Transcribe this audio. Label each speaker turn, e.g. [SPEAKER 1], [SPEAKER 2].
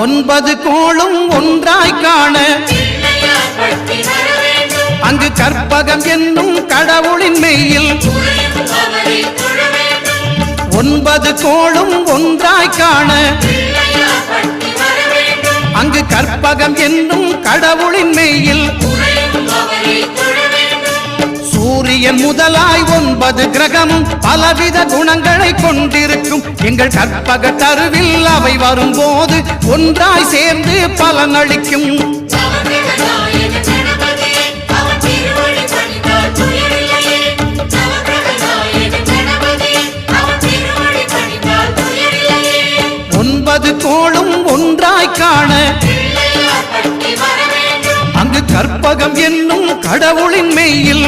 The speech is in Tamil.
[SPEAKER 1] ஒன்பது கோளும் ஒன்றாய் காண அங்கு கற்பகம் என்னும் கடவுளின் மெய்யில் ஒன்பது கோளும் ஒன்றாய் காண அங்கு கற்பகம் என்னும் கடவுளின் மெய்யில் சூரியன் முதலாய் 9 கிரகமும் பலவித குணங்களை கொண்டிருக்கும் எங்கள் கற்பக தருவில் அவை வரும்போது ஒன்றாய் சேர்ந்து பலனளிக்கும். ஒன்பது கோளும் ஒன்றாய் காண அங்கு கற்பகம் என்னும் கடவுளின் மெய்யில்